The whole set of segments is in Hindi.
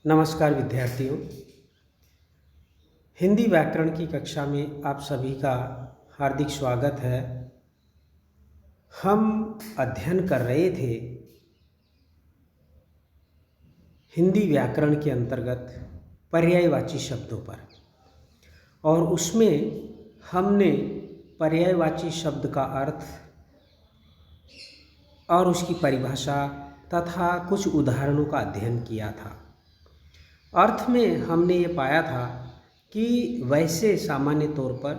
नमस्कार विद्यार्थियों। हिंदी व्याकरण की कक्षा में आप सभी का हार्दिक स्वागत है। हम अध्ययन कर रहे थे हिंदी व्याकरण के अंतर्गत पर्यायवाची शब्दों पर, और उसमें हमने पर्यायवाची शब्द का अर्थ और उसकी परिभाषा तथा कुछ उदाहरणों का अध्ययन किया था। अर्थ में हमने ये पाया था कि वैसे सामान्य तौर पर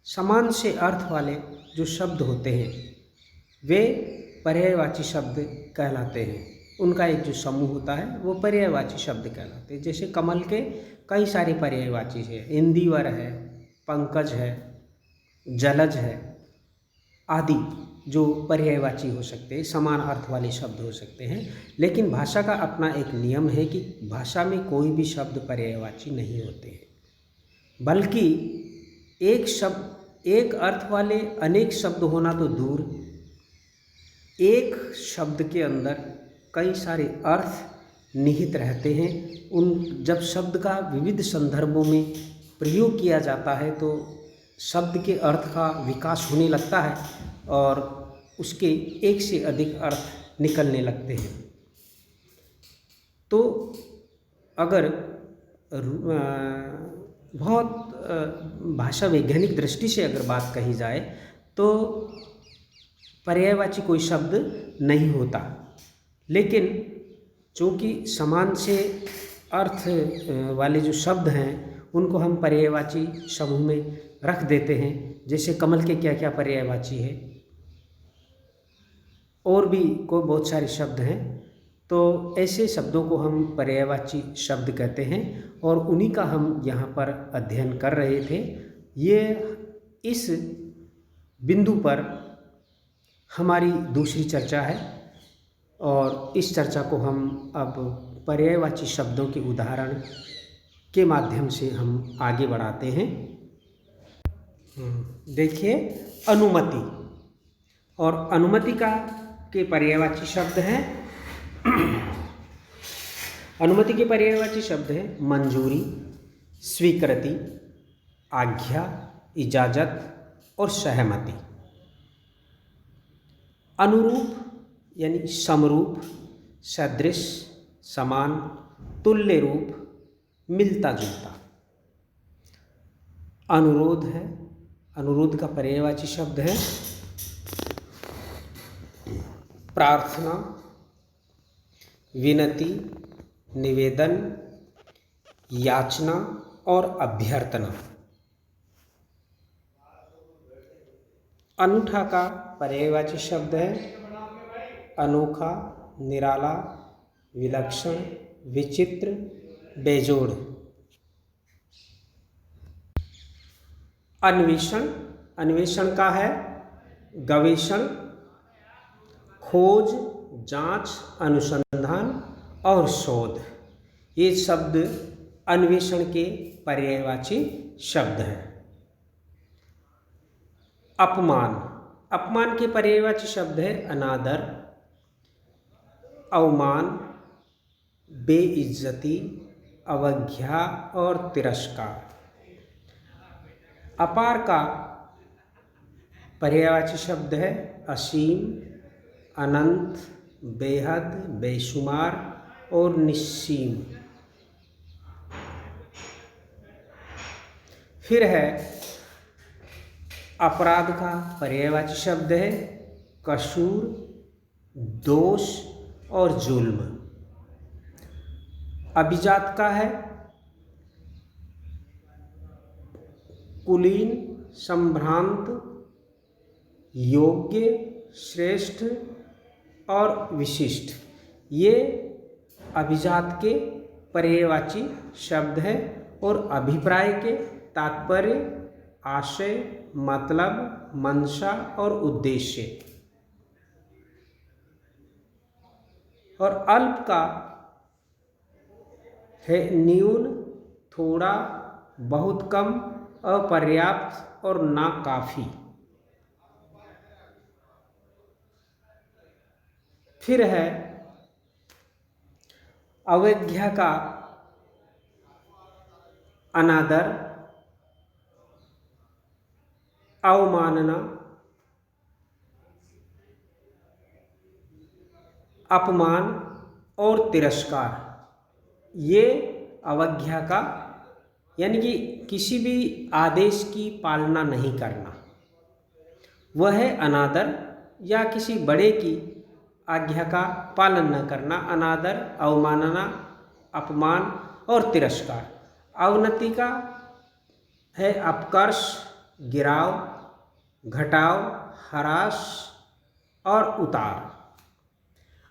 समान से अर्थ वाले जो शब्द होते हैं वे पर्यायवाची शब्द कहलाते हैं। उनका एक जो समूह होता है वो पर्यायवाची शब्द कहलाते हैं। जैसे कमल के कई सारे पर्यायवाची है, इंदिवर है, पंकज है, जलज है आदि, जो पर्यायवाची हो सकते हैं, समान अर्थ वाले शब्द हो सकते हैं। लेकिन भाषा का अपना एक नियम है कि भाषा में कोई भी शब्द पर्यायवाची नहीं होते हैं, बल्कि एक अर्थ वाले अनेक शब्द होना तो दूर, एक शब्द के अंदर कई सारे अर्थ निहित रहते हैं। जब शब्द का विविध संदर्भों में प्रयोग किया जाता है तो शब्द के अर्थ का विकास होने लगता है और उसके एक से अधिक अर्थ निकलने लगते हैं। तो अगर बहुत भाषा वैज्ञानिक दृष्टि से अगर बात कही जाए तो पर्यायवाची कोई शब्द नहीं होता, लेकिन चूँकि समान से अर्थ वाले जो शब्द हैं उनको हम पर्यायवाची समूह में रख देते हैं। जैसे कमल के क्या क्या पर्यायवाची है, और भी कोई बहुत सारे शब्द हैं, तो ऐसे शब्दों को हम पर्यायवाची शब्द कहते हैं और उन्हीं का हम यहाँ पर अध्ययन कर रहे थे। ये इस बिंदु पर हमारी दूसरी चर्चा है और इस चर्चा को हम अब पर्यायवाची शब्दों के उदाहरण के माध्यम से हम आगे बढ़ाते हैं। देखिए, अनुमति, और अनुमति के पर्यायवाची शब्द हैं अनुमति के पर्यायवाची शब्द हैं मंजूरी, स्वीकृति, आज्ञा, इजाज़त और सहमति। अनुरूप यानी समरूप, सदृश, समान, तुल्य रूप, मिलता जुलता। अनुरोध है, अनुरोध का पर्यायवाची शब्द है प्रार्थना, विनती, निवेदन, याचना और अभ्यर्थना। अनूठा का पर्यायवाची शब्द है अनोखा, निराला, विलक्षण, विचित्र, बेजोड़। अन्वेषण, अन्वेषण का है गवेषण, खोज, जांच, अनुसंधान और शोध। ये शब्द अन्वेषण के पर्यायवाची शब्द हैं। अपमान, अपमान के पर्यायवाची शब्द है अनादर, अवमान, बेइज्जती, अवज्ञा और तिरस्कार। अपार का पर्यायवाची शब्द है असीम, अनंत, बेहद, बेशुमार और निस्सीम। फिर है अपराध का पर्यायवाची शब्द है कसूर, दोष और जुल्म। अभिजात का है कुलीन, संभ्रांत, योग्य, श्रेष्ठ और विशिष्ट। ये अभिजात के पर्यायवाची शब्द है और अभिप्राय के तात्पर्य, आशय, मतलब, मंशा और उद्देश्य। और अल्प का है न्यून, थोड़ा, बहुत कम, अपर्याप्त और ना काफी। फिर है अवज्ञा का अनादर, अवमानना, अपमान और तिरस्कार, ये अवज्ञा का यानी कि किसी भी आदेश की पालना नहीं करना, वह है अनादर या किसी बड़े की आज्ञा का पालन न करना, अनादर, अवमानना, अपमान और तिरस्कार। अवनति का है अपकर्ष, गिराव, घटाव, ह्रास और उतार।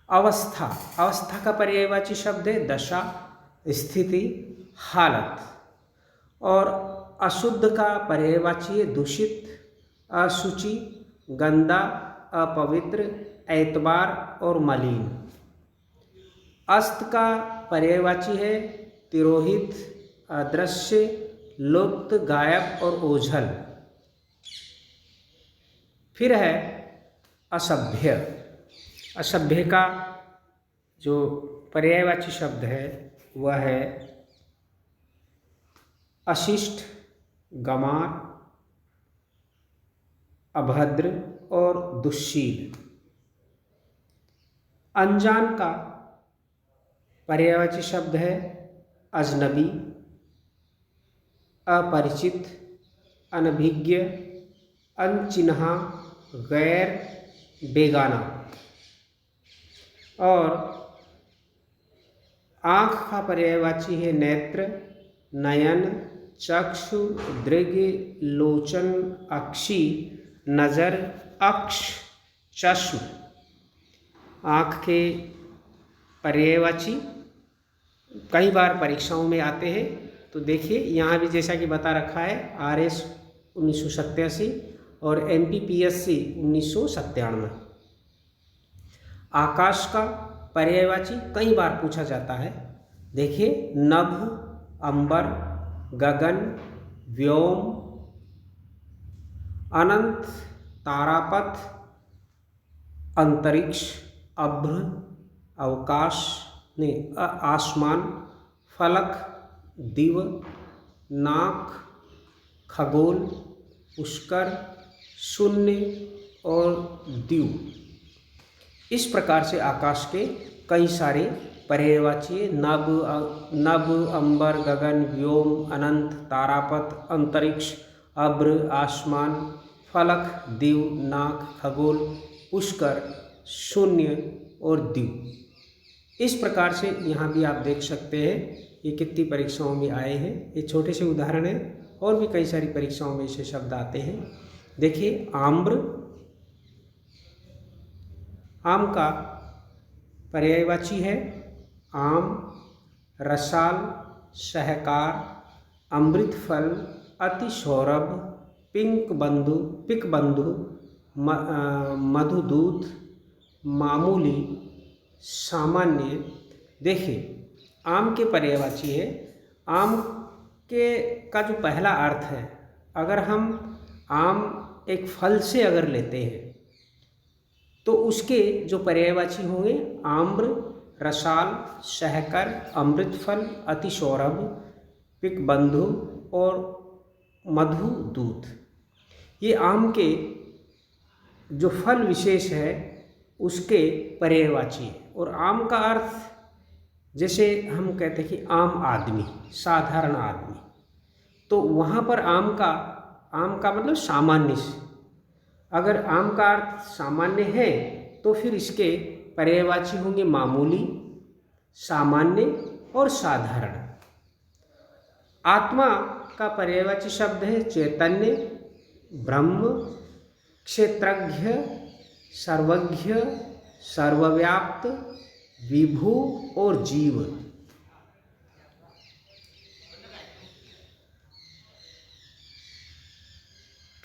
अवस्था, अवस्था का पर्यायवाची शब्द है दशा, स्थिति, हालत। और अशुद्ध का पर्यायवाची है दूषित, अशुचि, गंदा, अपवित्र, ऐतबार और मलिन। अस्त का पर्यायवाची है तिरोहित, अदृश्य, लुप्त, गायब और ओझल। फिर है असभ्य। असभ्य का जो पर्यायवाची शब्द है वह है अशिष्ट, गंवार, अभद्र और दुश्शील। अनजान का पर्यायवाची शब्द है अजनबी, अपरिचित, अनभिज्ञ, अनचिन्हा, गैर, बेगाना। और आँख का पर्यायवाची है नेत्र, नयन, चक्षु, दृग्, लोचन, अक्षि, नज़र, अक्ष, चश्म। आँख के पर्यायवाची कई बार परीक्षाओं में आते हैं, तो देखिए यहाँ भी जैसा कि बता रखा है RS 1987 और MPPSC 1997। आकाश का पर्यायवाची कई बार पूछा जाता है, देखिए नभ, अंबर, गगन, व्योम, अनंत, तारापथ, अंतरिक्ष, अभ्र, अवकाश नहीं आसमान, फलक, दिव, नाक, खगोल, पुष्कर, शून्य और द्वीप। इस प्रकार से आकाश के कई सारे पर्यायवाची नभ, अंबर, गगन, व्योम, अनंत, तारापथ, अंतरिक्ष, अभ्र, आसमान, फलक, दिव, नाक, खगोल, पुष्कर, शून्य और द्वीप। इस प्रकार से यहाँ भी आप देख सकते हैं ये कितनी परीक्षाओं में आए हैं। ये छोटे से उदाहरण हैं, और भी कई सारी परीक्षाओं में ऐसे शब्द आते हैं। देखिए आम्र, आम का पर्यायवाची है आम, रसाल, सहकार, अमृत फल, अति सौरभ, पिक बंधु, मधुदूत, मामूली, सामान्य। देखिए आम के पर्यायवाची है आम के का जो पहला अर्थ है, अगर हम आम एक फल से अगर लेते हैं तो उसके जो पर्यायवाची होंगे आम्र, रसाल, सहकर, अमृतफल, अति सौरभ, पिक बंधु और मधुदूत। ये आम के जो फल विशेष है उसके पर्यायवाची है। और आम का अर्थ जैसे हम कहते हैं कि आम आदमी, साधारण आदमी, तो वहाँ पर आम का मतलब सामान्य से। अगर आम का अर्थ सामान्य है तो फिर इसके पर्यायवाची होंगे मामूली, सामान्य और साधारण। आत्मा का पर्यायवाची शब्द है चैतन्य, ब्रह्म, क्षेत्रज्ञ, सर्वज्ञ, सर्वव्याप्त, विभु और जीव।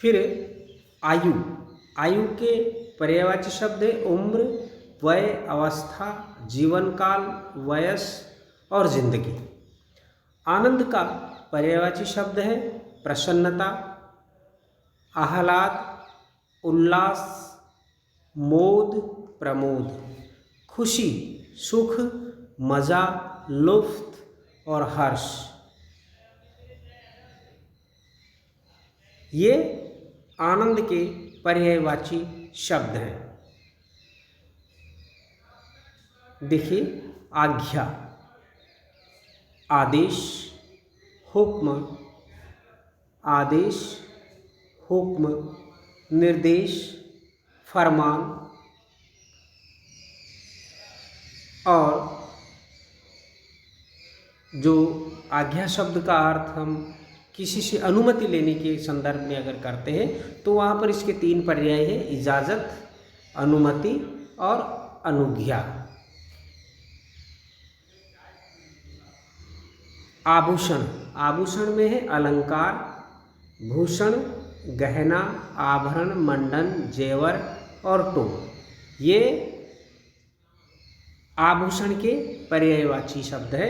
फिर आयु, आयु के पर्यायवाची शब्द है उम्र, वय, अवस्था, जीवन काल, वयस और जिंदगी। आनंद का पर्यायवाची शब्द है प्रसन्नता, आह्लाद, उल्लास, मोद, प्रमोद, खुशी, सुख, मज़ा, लुत्फ और हर्ष, ये आनंद के पर्यायवाची शब्द हैं। देखिए, आज्ञा, आदेश, हुक्म, आदेश, हुक्म, निर्देश, फरमान, और जो आज्ञा शब्द का अर्थ हम किसी से अनुमति लेने के संदर्भ में अगर करते हैं तो वहाँ पर इसके 3 पर्याय हैं: इजाज़त, अनुमति और अनुज्ञा। आभूषण, आभूषण में है अलंकार, भूषण, गहना, आभरण, मंडन, जेवर और टोन। ये आभूषण के पर्यायवाची शब्द है।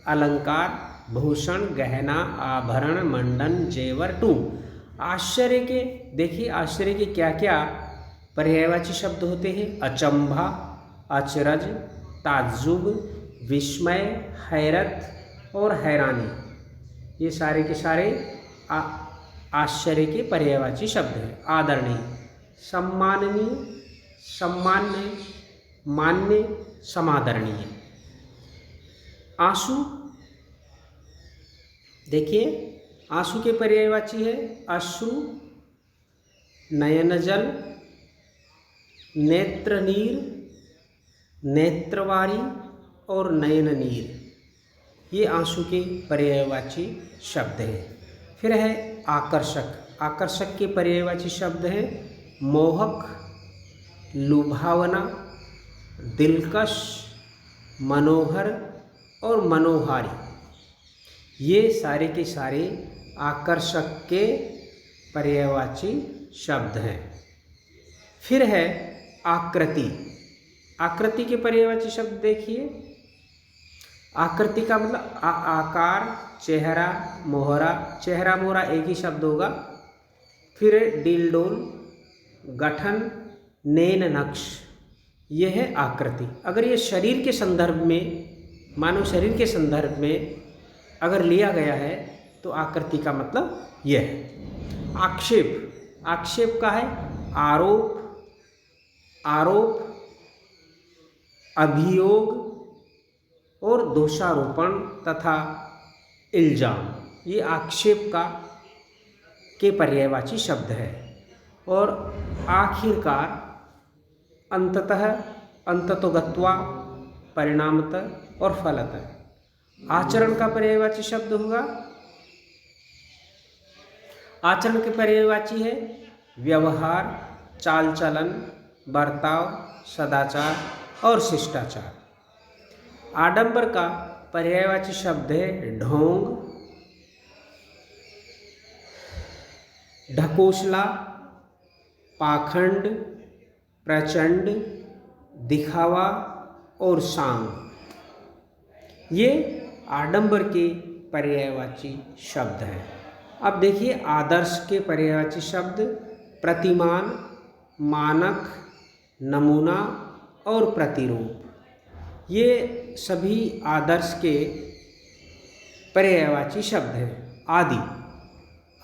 अलंकार, भूषण, गहना, आभरण, मंडन, जेवर, टोन। आश्चर्य के, देखिए आश्चर्य के क्या क्या पर्यायवाची शब्द होते हैं: अचंभा, अचरज, ताज्जुब, विस्मय, हैरत और हैरानी। ये सारे के सारे आश्चर्य के पर्यायवाची शब्द हैं। आदरणीय, सम्माननीय, सम्मान्य, मान्य, समादरणीय। आंसू, देखिए आंसू के पर्यायवाची है अश्रु, नयनजल, नेत्रनीर, नेत्रवारी और नयननीर। ये आंसू के पर्यायवाची शब्द हैं। फिर है आकर्षक, आकर्षक के पर्यायवाची शब्द हैं मोहक, लुभावना, दिलकश, मनोहर और मनोहारी। ये सारे के सारे आकर्षक के पर्यायवाची शब्द हैं। फिर है आकृति, आकृति के पर्यायवाची शब्द देखिए। आकृति का मतलब आकार, चेहरा, मोहरा, चेहरा मोहरा एक ही शब्द होगा। फिर है डील-डोल, गठन, नैन नक्श, यह है आकृति। अगर ये शरीर के संदर्भ में, मानव शरीर के संदर्भ में अगर लिया गया है तो आकृति का मतलब यह है। आक्षेप, आक्षेप का है आरोप, आरोप, अभियोग और दोषारोपण तथा इल्जाम। ये आक्षेप का के पर्यायवाची शब्द है। और आखिरकार, अंततः, अंततोगत्वा, परिणामतः और फलतः। आचरण का पर्यायवाची शब्द होगा, आचरण के पर्यायवाची है व्यवहार, चाल चलन, बर्ताव, सदाचार और शिष्टाचार। आडंबर का पर्यायवाची शब्द है ढोंग, ढकोसला, पाखंड, प्रचंड, दिखावा और सांग। ये आडंबर के पर्यायवाची शब्द हैं। अब देखिए आदर्श के पर्यायवाची शब्द प्रतिमान, मानक, नमूना और प्रतिरूप। ये सभी आदर्श के पर्यायवाची शब्द हैं। आदि,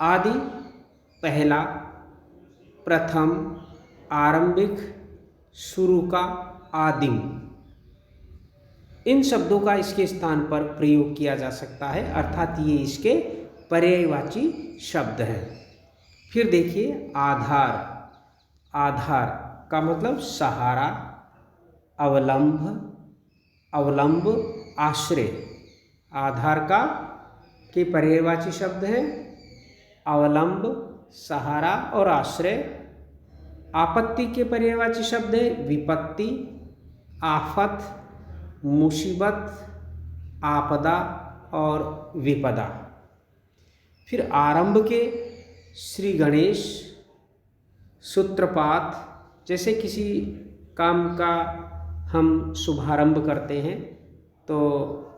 आदि पहला, प्रथम, आरंभिक, शुरू का, आदिम। इन शब्दों का इसके स्थान पर प्रयोग किया जा सकता है, अर्थात ये इसके पर्यायवाची शब्द हैं। फिर देखिए आधार, आधार का मतलब सहारा, अवलंब, अवलंब, आश्रय। आधार का के पर्यायवाची शब्द हैं अवलंब, सहारा और आश्रय। आपत्ति के पर्यायवाची शब्द है विपत्ति, आफत, मुसीबत, आपदा और विपदा। फिर आरंभ के श्री गणेश, सूत्रपात, जैसे किसी काम का हम शुभारंभ करते हैं तो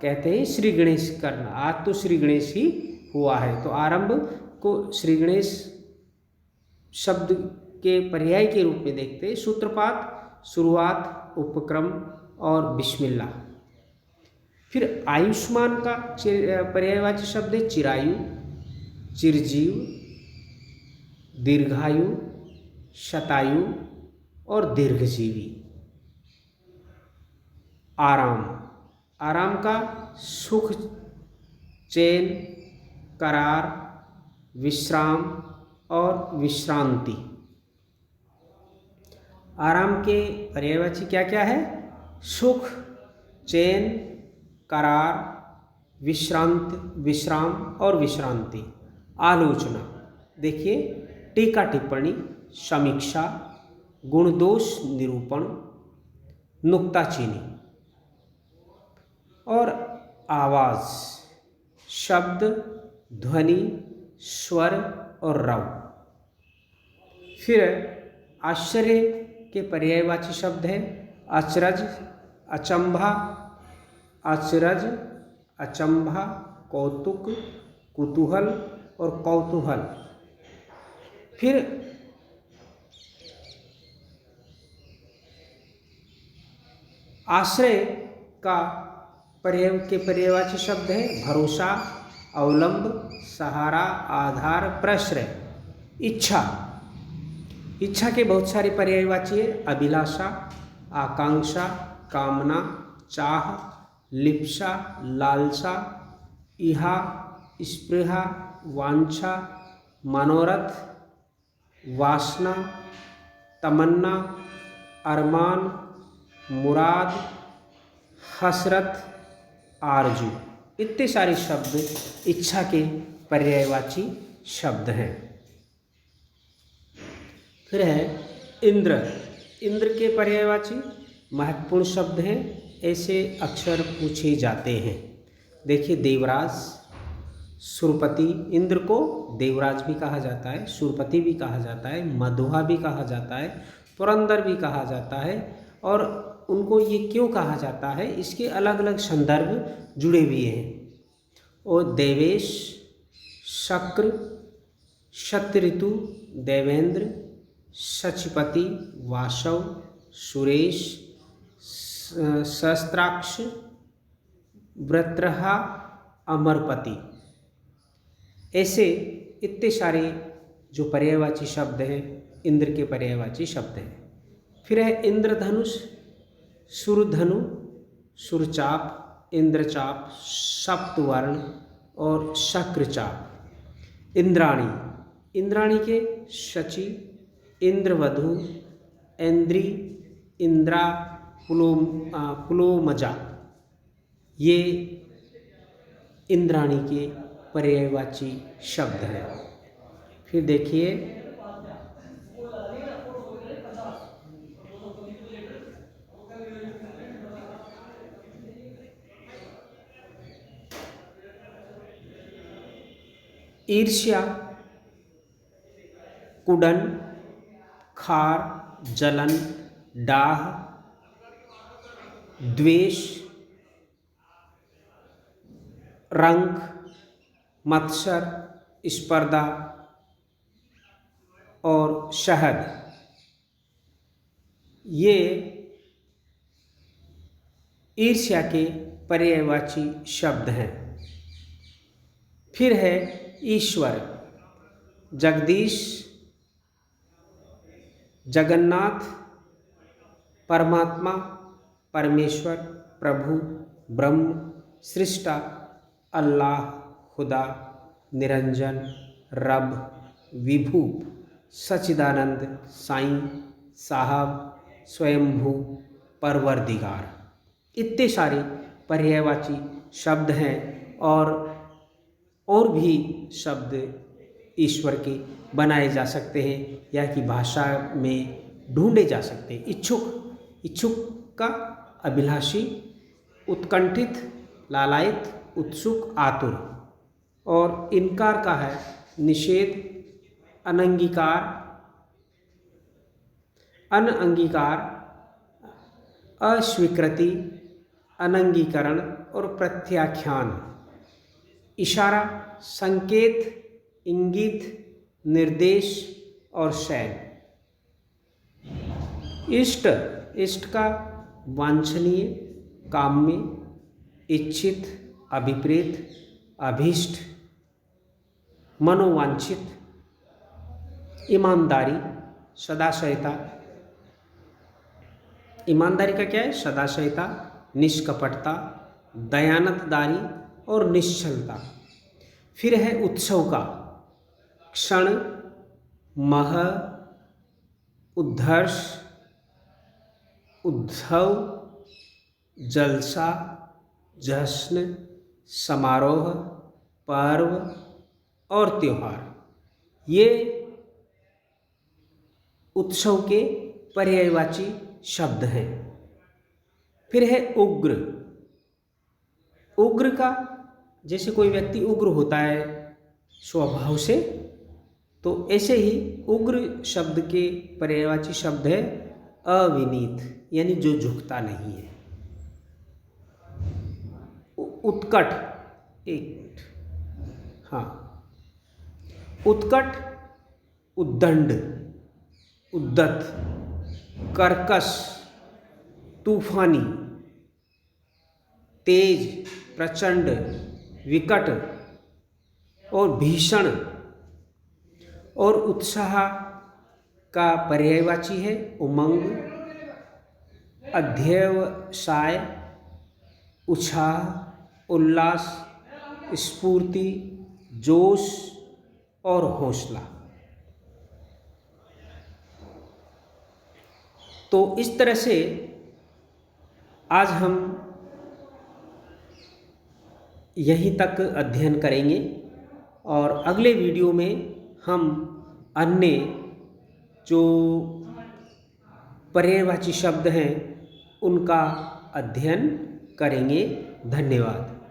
कहते हैं श्री गणेश करना, आज तो श्री गणेश ही हुआ है। तो आरंभ को श्री गणेश शब्द के पर्याय के रूप में देखते हैं। सूत्रपात शुरुआत, उपक्रम और बिस्मिल्लाह। फिर आयुष्मान का पर्यायवाची शब्द है चिरायु, चिरजीव, दीर्घायु, शतायु और दीर्घजीवी। आराम, आराम का सुख, चैन, करार, विश्राम और विश्रांति। आराम के पर्यायवाची क्या क्या है? सुख, चैन, करार, विश्राम और विश्रांति। आलोचना देखिए, टीका टिप्पणी, समीक्षा, गुण दोष निरूपण, नुक्ताचीनी। और आवाज़, शब्द, ध्वनि, स्वर और रव। फिर आश्चर्य के पर्यायवाची शब्द है अचरज, अचंभा, अचरज, अचंभा, कौतुक, कुतूहल और कौतूहल। फिर आश्रय का पर्यायवाची शब्द है भरोसा, अवलंब, सहारा, आधार, प्रश्रय। इच्छा, इच्छा के बहुत सारे पर्यायवाची है अभिलाषा, आकांक्षा, कामना, चाह, लिप्सा, लालसा, इहा, स्पृहा, वांछा, मनोरथ, वासना, तमन्ना, अरमान, मुराद, हसरत, आरजू। इतने सारे शब्द इच्छा के पर्यायवाची शब्द हैं। फिर है इंद्र, इंद्र के पर्यायवाची महत्वपूर्ण शब्द हैं, ऐसे अक्षर पूछे जाते हैं। देखिए, देवराज, सुरपति, इंद्र को देवराज भी कहा जाता है, सुरपति भी कहा जाता है, मधुआ भी कहा जाता है, पुरंदर भी कहा जाता है। और उनको ये क्यों कहा जाता है, इसके अलग अलग संदर्भ जुड़े हुए हैं। और देवेश, शक्र, शतऋतु, देवेंद्र, शचपति, वासव, सुरेश, सहस्त्राक्ष, व्रत्रहा, अमरपति। ऐसे इतने सारे जो पर्यायवाची शब्द हैं इंद्र के पर्यायवाची शब्द हैं। फिर है इंद्रधनुष, सुरधनु, सुरचाप, इंद्रचाप, सप्तवर्ण और शक्रचाप। इंद्राणी, इंद्राणी के शची, इंद्रवधु, इंद्री, इंद्रा, पुलोमजा, ये इंद्राणी के पर्यायवाची शब्द हैं। फिर देखिए, ईर्ष्या, कुडन, खार, जलन, डाह, द्वेष, रंक, मत्सर, स्पर्धा और शहद, ये ईर्ष्या के पर्यायवाची शब्द हैं। फिर है ईश्वर, जगदीश, जगन्नाथ, परमात्मा, परमेश्वर, प्रभु, ब्रह्म, सृष्टा, अल्लाह, खुदा, निरंजन, रब, विभु, सच्चिदानंद, साईं, साहब, स्वयंभू, परवरदिगार। इतने सारे पर्यायवाची शब्द हैं और भी शब्द ईश्वर के बनाए जा सकते हैं या कि भाषा में ढूंढे जा सकते हैं। इच्छुक, इच्छुक का अभिलाषी, उत्कंठित, लालायित, उत्सुक, आतुर। और इनकार का है निषेध, अनंगीकार, अनअंगीकार, अस्वीकृति, अनंगीकरण और प्रत्याख्यान। इशारा, संकेत, इंगित, निर्देश और शैल। इष्ट, इष्ट का वांछनीय, काम्य, इच्छित, अभिप्रेत, अभीष्ट, मनोवांछित, ईमानदारी, सदाशयता। ईमानदारी का क्या है? सदाशयता, निष्कपटता, दयानतदारी और निश्चलता। फिर है उत्सव का क्षण, मह, उद्धर्ष, उद्धव, जलसा, जश्न, समारोह, पर्व और त्योहार। ये उत्सव के पर्यायवाची शब्द हैं। फिर है उग्र। उग्र का, जैसे कोई व्यक्ति उग्र होता है स्वभाव से, तो ऐसे ही उग्र शब्द के पर्यायवाची शब्द है अविनीत, यानी जो झुकता नहीं है। उत्कट, एक मिनट, हाँ, उत्कट, उद्दंड, उद्दत, कर्कश, तूफानी, तेज, प्रचंड, विकट और भीषण। और उत्साह का पर्यायवाची है उमंग, अध्यवसाय, उत्साह, उल्लास, स्फूर्ति, जोश और हौसला। तो इस तरह से आज हम यहीं तक अध्ययन करेंगे और अगले वीडियो में हम अन्य जो पर्यायवाची शब्द हैं उनका अध्ययन करेंगे। धन्यवाद।